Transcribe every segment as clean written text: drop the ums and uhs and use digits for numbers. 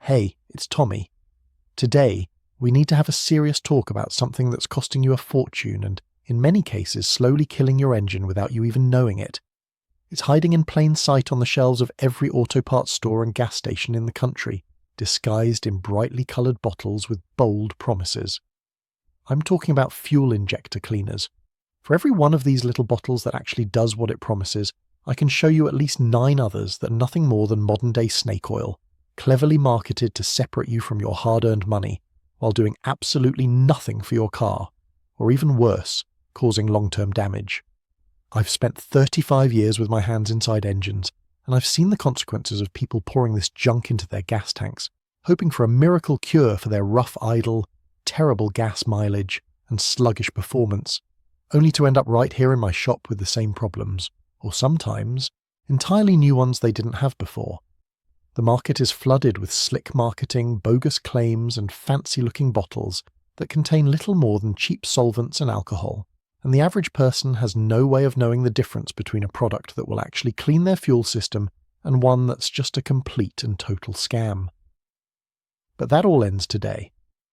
Hey, it's Tommy. Today, we need to have a serious talk about something that's costing you a fortune and, in many cases, slowly killing your engine without you even knowing it. It's hiding in plain sight on the shelves of every auto parts store and gas station in the country, disguised in brightly coloured bottles with bold promises. I'm talking about fuel injector cleaners. For every one of these little bottles that actually does what it promises, I can show you at least 9 others that are nothing more than modern-day snake oil, cleverly marketed to separate you from your hard-earned money, while doing absolutely nothing for your car, or even worse, causing long-term damage. I've spent 35 years with my hands inside engines, and I've seen the consequences of people pouring this junk into their gas tanks, hoping for a miracle cure for their rough idle, terrible gas mileage, and sluggish performance, only to end up right here in my shop with the same problems, or sometimes entirely new ones they didn't have before. The market is flooded with slick marketing, bogus claims, and fancy-looking bottles that contain little more than cheap solvents and alcohol, and the average person has no way of knowing the difference between a product that will actually clean their fuel system and one that's just a complete and total scam. But that all ends today.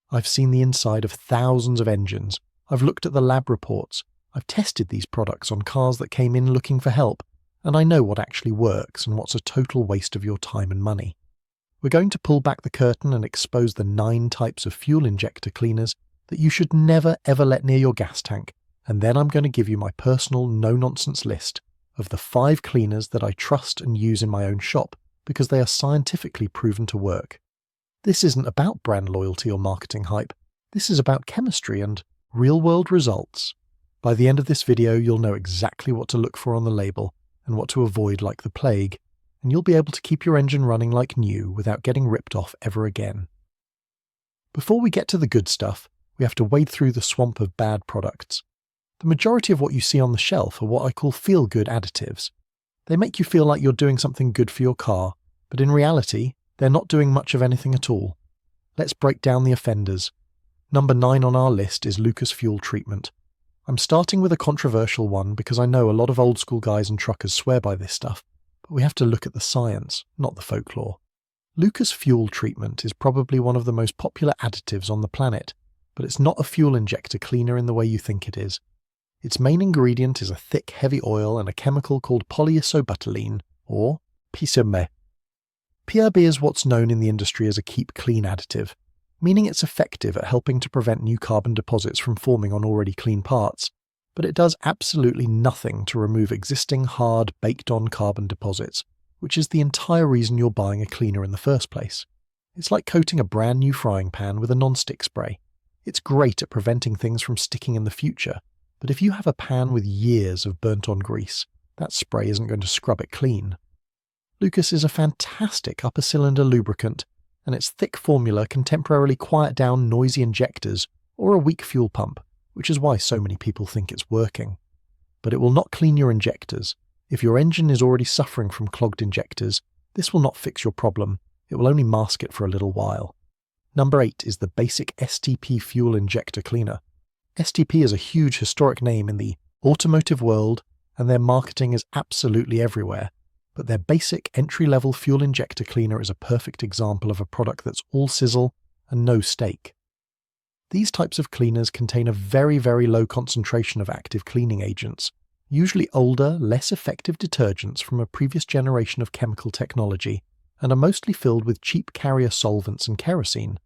I've seen the inside of thousands of engines, I've looked at the lab reports, I've tested these products on cars that came in looking for help, and I know what actually works and what's a total waste of your time and money. We're going to pull back the curtain and expose the 9 types of fuel injector cleaners that you should never ever let near your gas tank, and then I'm going to give you my personal no-nonsense list of the 5 cleaners that I trust and use in my own shop because they are scientifically proven to work. This isn't about brand loyalty or marketing hype. This is about chemistry and real-world results. By the end of this video, you'll know exactly what to look for on the label and what to avoid like the plague, and you'll be able to keep your engine running like new without getting ripped off ever again. Before we get to the good stuff, we have to wade through the swamp of bad products. The majority of what you see on the shelf are what I call feel-good additives. They make you feel like you're doing something good for your car, but in reality, they're not doing much of anything at all. Let's break down the offenders. Number 9 on our list is Lucas Fuel Treatment. I'm starting with a controversial one because I know a lot of old school guys and truckers swear by this stuff, but we have to look at the science, not the folklore. Lucas Fuel Treatment is probably one of the most popular additives on the planet, but it's not a fuel injector cleaner in the way you think it is. Its main ingredient is a thick, heavy oil and a chemical called polyisobutylene, or PCB. PRB is what's known in the industry as a keep clean additive, meaning it's effective at helping to prevent new carbon deposits from forming on already clean parts, but it does absolutely nothing to remove existing hard, baked-on carbon deposits, which is the entire reason you're buying a cleaner in the first place. It's like coating a brand new frying pan with a non-stick spray. It's great at preventing things from sticking in the future, but if you have a pan with years of burnt-on grease, that spray isn't going to scrub it clean. Lucas is a fantastic upper-cylinder lubricant, and its thick formula can temporarily quiet down noisy injectors or a weak fuel pump, which is why so many people think it's working. But it will not clean your injectors. If your engine is already suffering from clogged injectors, this will not fix your problem. It will only mask it for a little while. Number 8 is the basic STP Fuel Injector Cleaner. STP is a huge historic name in the automotive world, and their marketing is absolutely everywhere. But their basic entry-level fuel injector cleaner is a perfect example of a product that's all sizzle and no steak. These types of cleaners contain a very, very low concentration of active cleaning agents, usually older, less effective detergents from a previous generation of chemical technology, and are mostly filled with cheap carrier solvents and kerosene.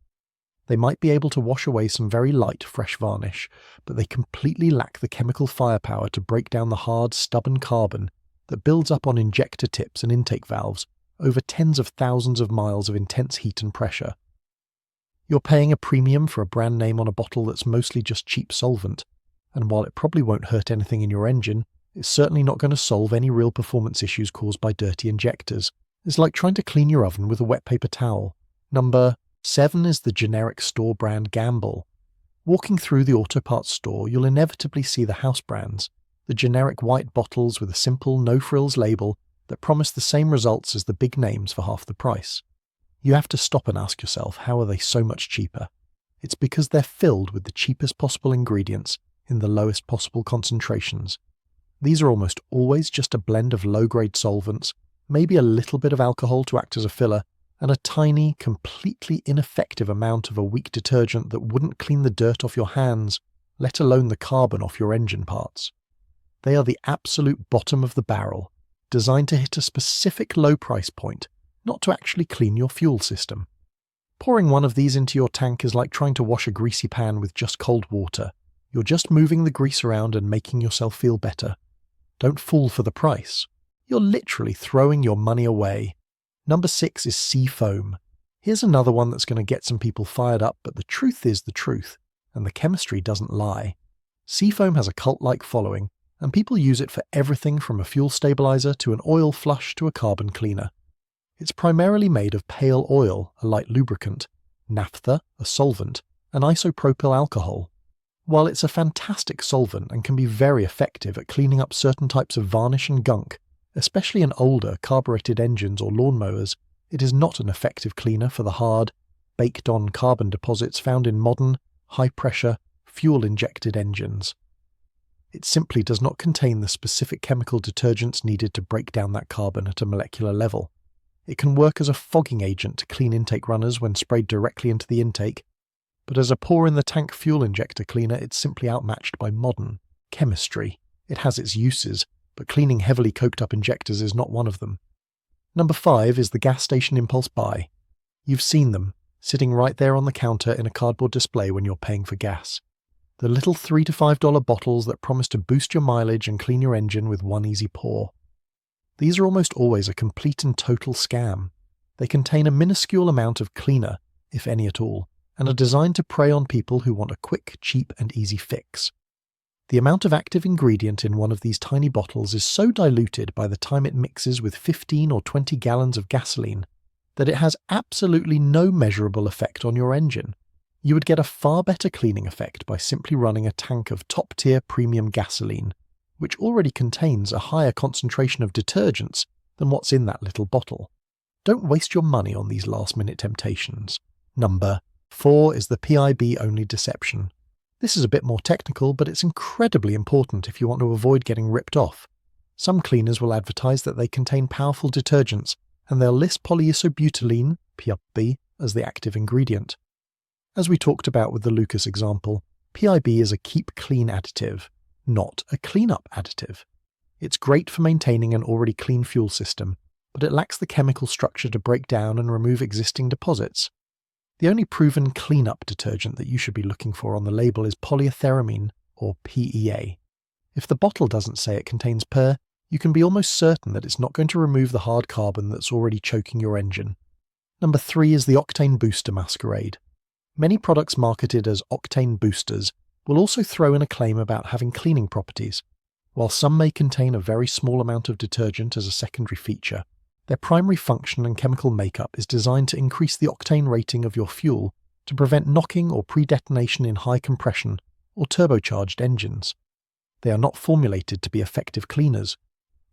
They might be able to wash away some very light fresh varnish, but they completely lack the chemical firepower to break down the hard, stubborn carbon that builds up on injector tips and intake valves over tens of thousands of miles of intense heat and pressure. You're paying a premium for a brand name on a bottle that's mostly just cheap solvent, and while it probably won't hurt anything in your engine, it's certainly not going to solve any real performance issues caused by dirty injectors. It's like trying to clean your oven with a wet paper towel. Number 7 is the generic store brand Gamble. Walking through the auto parts store, you'll inevitably see the house brands, the generic white bottles with a simple no-frills label that promise the same results as the big names for half the price. You have to stop and ask yourself, how are they so much cheaper? It's because they're filled with the cheapest possible ingredients in the lowest possible concentrations. These are almost always just a blend of low-grade solvents, maybe a little bit of alcohol to act as a filler, and a tiny, completely ineffective amount of a weak detergent that wouldn't clean the dirt off your hands, let alone the carbon off your engine parts. They are the absolute bottom of the barrel, designed to hit a specific low price point, not to actually clean your fuel system. Pouring one of these into your tank is like trying to wash a greasy pan with just cold water. You're just moving the grease around and making yourself feel better. Don't fall for the price. You're literally throwing your money away. Number 6 is sea foam. Here's another one that's going to get some people fired up, but the truth is the truth, and the chemistry doesn't lie. Sea foam has a cult-like following, and people use it for everything from a fuel stabilizer to an oil flush to a carbon cleaner. It's primarily made of pale oil, a light lubricant, naphtha, a solvent, and isopropyl alcohol. While it's a fantastic solvent and can be very effective at cleaning up certain types of varnish and gunk, especially in older carbureted engines or lawnmowers, it is not an effective cleaner for the hard, baked-on carbon deposits found in modern, high-pressure, fuel-injected engines. It simply does not contain the specific chemical detergents needed to break down that carbon at a molecular level. It can work as a fogging agent to clean intake runners when sprayed directly into the intake, but as a pour-in-the-tank fuel injector cleaner, it's simply outmatched by modern chemistry. It has its uses, but cleaning heavily coked-up injectors is not one of them. Number 5 is the gas station impulse buy. You've seen them, sitting right there on the counter in a cardboard display when you're paying for gas. The little $3 to $5 bottles that promise to boost your mileage and clean your engine with one easy pour. These are almost always a complete and total scam. They contain a minuscule amount of cleaner, if any at all, and are designed to prey on people who want a quick, cheap and easy fix. The amount of active ingredient in one of these tiny bottles is so diluted by the time it mixes with 15 or 20 gallons of gasoline that it has absolutely no measurable effect on your engine. You would get a far better cleaning effect by simply running a tank of top-tier premium gasoline, which already contains a higher concentration of detergents than what's in that little bottle. Don't waste your money on these last-minute temptations. Number 4 is the PIB-only deception. This is a bit more technical, but it's incredibly important if you want to avoid getting ripped off. Some cleaners will advertise that they contain powerful detergents, and they'll list polyisobutylene, PIB, as the active ingredient. As we talked about with the Lucas example, PIB is a keep clean additive, not a cleanup additive. It's great for maintaining an already clean fuel system, but it lacks the chemical structure to break down and remove existing deposits. The only proven cleanup detergent that you should be looking for on the label is polyethyramine, or PEA. If the bottle doesn't say it contains per, you can be almost certain that it's not going to remove the hard carbon that's already choking your engine. Number 3 is the octane booster masquerade. Many products marketed as octane boosters will also throw in a claim about having cleaning properties. While some may contain a very small amount of detergent as a secondary feature, their primary function and chemical makeup is designed to increase the octane rating of your fuel to prevent knocking or pre-detonation in high compression or turbocharged engines. They are not formulated to be effective cleaners.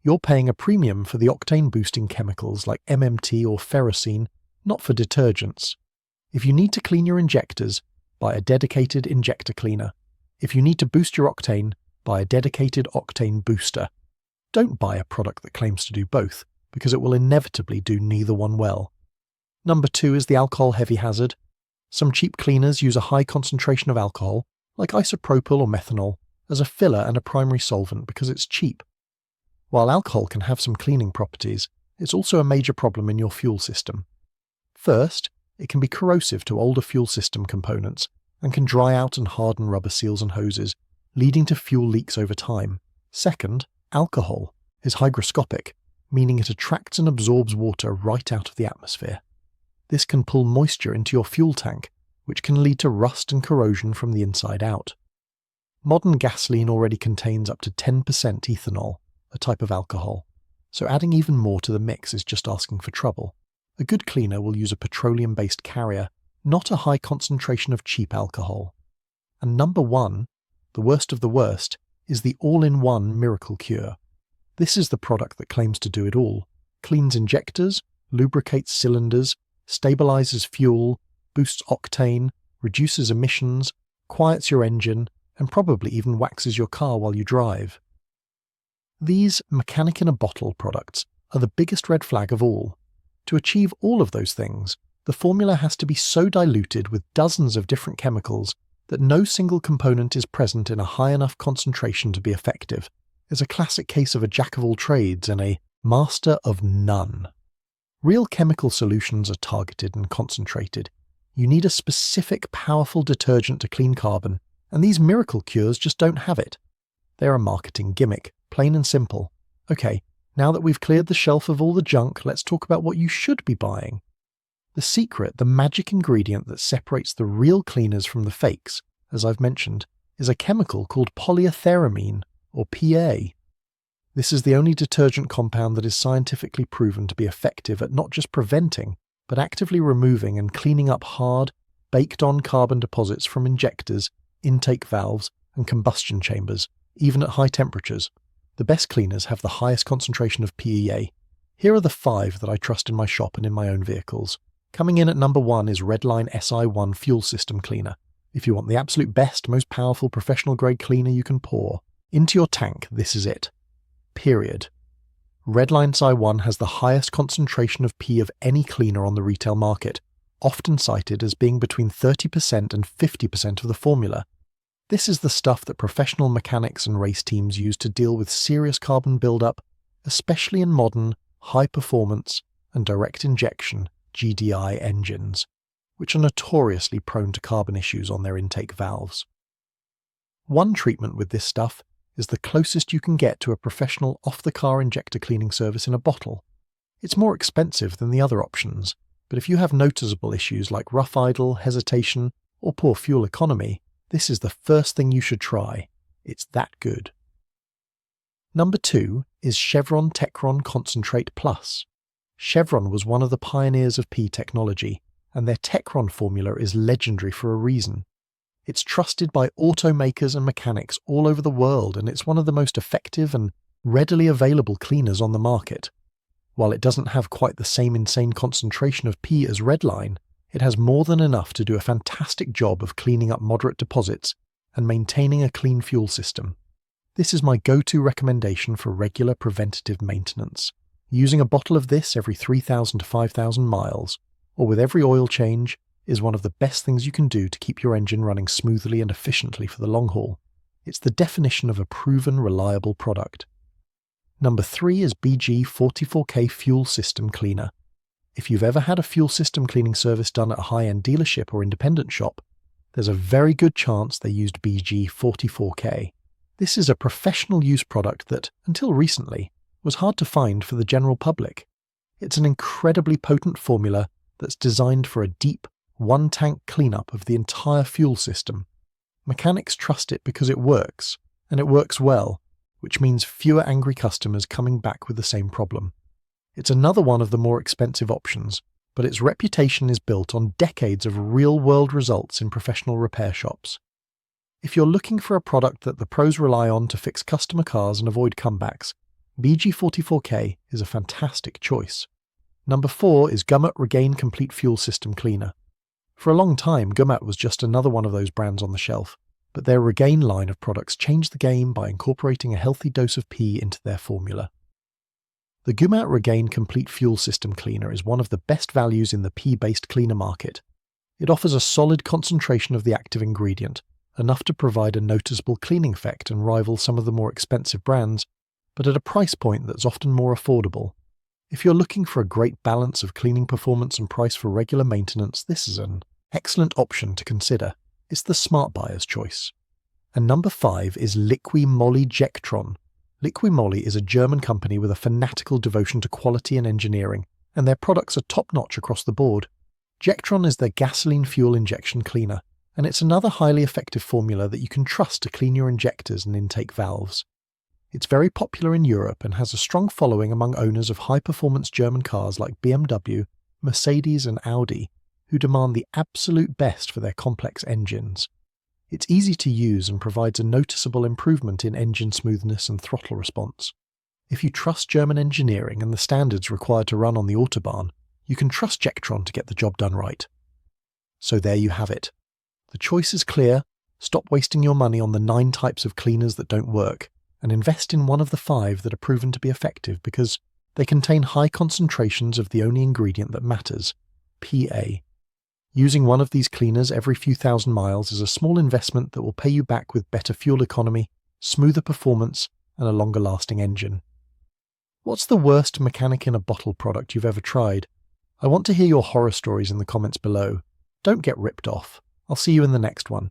You're paying a premium for the octane-boosting chemicals like MMT or ferrocene, not for detergents. If you need to clean your injectors, buy a dedicated injector cleaner. If you need to boost your octane, buy a dedicated octane booster. Don't buy a product that claims to do both, because it will inevitably do neither one well. Number 2 is the alcohol heavy hazard. Some cheap cleaners use a high concentration of alcohol, like isopropyl or methanol, as a filler and a primary solvent because it's cheap. While alcohol can have some cleaning properties, it's also a major problem in your fuel system. First, it can be corrosive to older fuel system components and can dry out and harden rubber seals and hoses, leading to fuel leaks over time. Second, alcohol is hygroscopic, meaning it attracts and absorbs water right out of the atmosphere. This can pull moisture into your fuel tank, which can lead to rust and corrosion from the inside out. Modern gasoline already contains up to 10% ethanol, a type of alcohol, so adding even more to the mix is just asking for trouble. A good cleaner will use a petroleum-based carrier, not a high concentration of cheap alcohol. And number 1, the worst of the worst, is the all-in-one miracle cure. This is the product that claims to do it all. Cleans injectors, lubricates cylinders, stabilizes fuel, boosts octane, reduces emissions, quiets your engine, and probably even waxes your car while you drive. These mechanic-in-a-bottle products are the biggest red flag of all. To achieve all of those things, the formula has to be so diluted with dozens of different chemicals that no single component is present in a high enough concentration to be effective. It's a classic case of a jack of all trades and a master of none. Real chemical solutions are targeted and concentrated. You need a specific, powerful detergent to clean carbon, and these miracle cures just don't have it. They're a marketing gimmick, plain and simple. Okay, now that we've cleared the shelf of all the junk, let's talk about what you should be buying. The secret, the magic ingredient that separates the real cleaners from the fakes, as I've mentioned, is a chemical called polyethyramine, or PA. This is the only detergent compound that is scientifically proven to be effective at not just preventing, but actively removing and cleaning up hard, baked-on carbon deposits from injectors, intake valves, and combustion chambers, even at high temperatures. The best cleaners have the highest concentration of PEA. Here are the 5 that I trust in my shop and in my own vehicles. Coming in at number 1 is Redline SI1 Fuel System Cleaner. If you want the absolute best, most powerful professional-grade cleaner you can pour into your tank, this is it. Period. Redline SI1 has the highest concentration of P of any cleaner on the retail market, often cited as being between 30% and 50% of the formula. This is the stuff that professional mechanics and race teams use to deal with serious carbon buildup, especially in modern, high-performance and direct injection GDI engines, which are notoriously prone to carbon issues on their intake valves. One treatment with this stuff is the closest you can get to a professional off-the-car injector cleaning service in a bottle. It's more expensive than the other options, but if you have noticeable issues like rough idle, hesitation, or poor fuel economy, this is the first thing you should try. It's that good. Number 2 is Chevron Techron Concentrate Plus. Chevron was one of the pioneers of P technology, and their Techron formula is legendary for a reason. It's trusted by automakers and mechanics all over the world, and it's one of the most effective and readily available cleaners on the market. While it doesn't have quite the same insane concentration of P as Redline, it has more than enough to do a fantastic job of cleaning up moderate deposits and maintaining a clean fuel system. This is my go-to recommendation for regular preventative maintenance. Using a bottle of this every 3,000 to 5,000 miles, or with every oil change, is one of the best things you can do to keep your engine running smoothly and efficiently for the long haul. It's the definition of a proven, reliable product. Number 3 is BG44K Fuel System Cleaner. If you've ever had a fuel system cleaning service done at a high-end dealership or independent shop, there's a very good chance they used BG44K. This is a professional use product that, until recently, was hard to find for the general public. It's an incredibly potent formula that's designed for a deep, one-tank cleanup of the entire fuel system. Mechanics trust it because it works, and it works well, which means fewer angry customers coming back with the same problem. It's another one of the more expensive options, but its reputation is built on decades of real-world results in professional repair shops. If you're looking for a product that the pros rely on to fix customer cars and avoid comebacks, BG44K is a fantastic choice. Number 4 is Gummit Regain Complete Fuel System Cleaner. For a long time, Gummit was just another one of those brands on the shelf, but their Regain line of products changed the game by incorporating a healthy dose of P into their formula. The Gummit Regain Complete Fuel System Cleaner is one of the best values in the P-based cleaner market. It offers a solid concentration of the active ingredient, enough to provide a noticeable cleaning effect and rival some of the more expensive brands, but at a price point that's often more affordable. If you're looking for a great balance of cleaning performance and price for regular maintenance, this is an excellent option to consider. It's the smart buyer's choice. And number 5 is Liqui Moly Jectron. Liqui Moly is a German company with a fanatical devotion to quality and engineering, and their products are top-notch across the board. Jectron is their gasoline fuel injection cleaner, and it's another highly effective formula that you can trust to clean your injectors and intake valves. It's very popular in Europe and has a strong following among owners of high-performance German cars like BMW, Mercedes and Audi, who demand the absolute best for their complex engines. It's easy to use and provides a noticeable improvement in engine smoothness and throttle response. If you trust German engineering and the standards required to run on the Autobahn, you can trust Jectron to get the job done right. So there you have it. The choice is clear. Stop wasting your money on the 9 types of cleaners that don't work, and invest in one of the 5 that are proven to be effective, because They contain high concentrations of the only ingredient that matters, PA. Using one of these cleaners every few thousand miles is a small investment that will pay you back with better fuel economy, smoother performance, and a longer-lasting engine. What's the worst mechanic in a bottle product you've ever tried? I want to hear your horror stories in the comments below. Don't get ripped off. I'll see you in the next one.